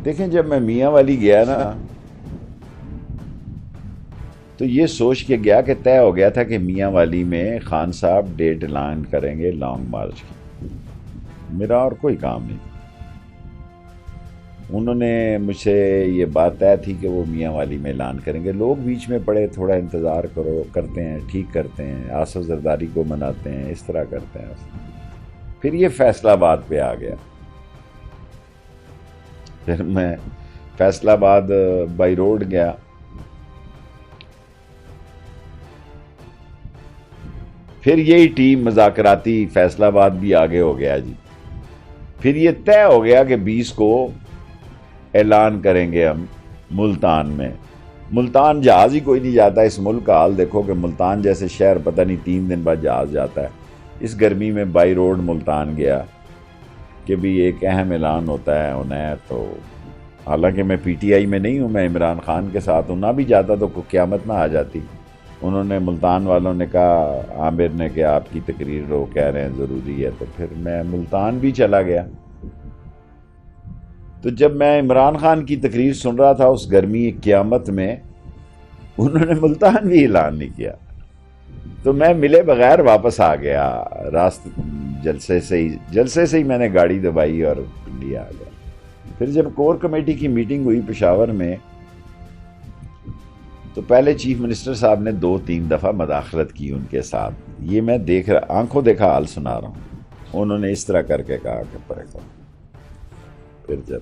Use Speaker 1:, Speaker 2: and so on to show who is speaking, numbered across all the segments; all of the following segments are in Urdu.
Speaker 1: دیکھیں جب میں میاں والی گیا نا تو یہ سوچ کے گیا کہ طے ہو گیا تھا کہ میاں والی میں خان صاحب ڈیٹ اعلان کریں گے لانگ مارچ کی. میرا اور کوئی کام نہیں. انہوں نے مجھ سے یہ بات طے تھی کہ وہ میاں والی میں اعلان کریں گے. لوگ بیچ میں پڑے تھوڑا انتظار کرو کرتے ہیں, ٹھیک کرتے ہیں, آصف زرداری کو مناتے ہیں, اس طرح کرتے ہیں. پھر یہ فیصل آباد پہ آ گیا. پھر میں فیصل آباد بائی روڈ گیا. پھر یہی ٹیم مذاکراتی فیصل آباد بھی آگے ہو گیا جی. پھر یہ طے ہو گیا کہ 20 کو اعلان کریں گے ہم ملتان میں. ملتان جہاز ہی کوئی نہیں جاتا. اس ملک کا حال دیکھو کہ ملتان جیسے شہر پتہ نہیں 3 دن بعد جہاز جاتا ہے. اس گرمی میں بائی روڈ ملتان گیا کہ بھی ایک اہم اعلان ہوتا ہے انہیں. تو حالانکہ میں پی ٹی آئی میں نہیں ہوں, میں عمران خان کے ساتھ ہوں, نہ بھی جاتا تو قیامت نہ آ جاتی. انہوں نے ملتان والوں نے کہا, عامر نے کہ آپ کی تقریر وہ کہہ رہے ہیں ضروری ہے, تو پھر میں ملتان بھی چلا گیا. تو جب میں عمران خان کی تقریر سن رہا تھا اس گرمی قیامت میں, انہوں نے ملتان بھی اعلان نہیں کیا. تو میں ملے بغیر واپس آ گیا. جلسے سے ہی میں نے گاڑی دبائی اور انڈیا آ گیا. پھر جب کور کمیٹی کی میٹنگ ہوئی پشاور میں تو پہلے چیف منسٹر صاحب نے 2-3 دفعہ مداخلت کی ان کے ساتھ. یہ میں آنکھوں دیکھا حال سنا رہا ہوں. انہوں نے اس طرح کر کے کہا کہ پرے کرو. پھر جب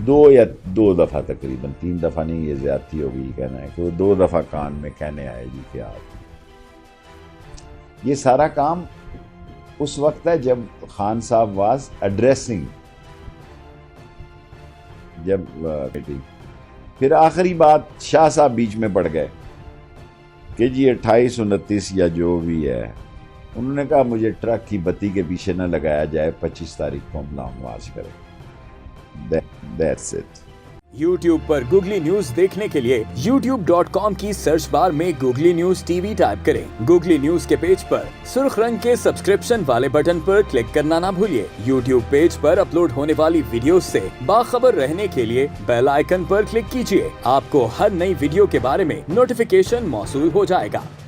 Speaker 1: 2 دفعہ تقریباً 3 دفعہ نہیں, یہ زیادتی ہو گئی کہنا ہے کہ وہ 2 دفعہ کان میں کہنے آئے جی کہ آپ. یہ سارا کام اس وقت ہے جب خان صاحب واز ایڈریسنگ. جب پھر آخری بات شاہ صاحب بیچ میں پڑ گئے کہ جی 28 29 یا جو بھی ہے. انہوں نے کہا مجھے ٹرک کی بتی کے پیچھے نہ لگایا جائے, 25 تاریخ کو ہم لانگ مارچ کریں. That's it.
Speaker 2: YouTube per googly news دیکھنے کے لیے youtube.com کی سرچ بار میں googly news T V type کریں. گوگلی نیوز کے پیج پر سرخ رنگ کے سبسکرپشن والے بٹن پر کلک کرنا نہ بھولیے. YouTube پیج پر اپلوڈ ہونے والی ویڈیوز سے باخبر رہنے کے لیے بیل آئیکن پر کلک کیجیے. آپ کو ہر نئی ویڈیو کے بارے میں نوٹیفیکیشن موصول ہو جائے گا.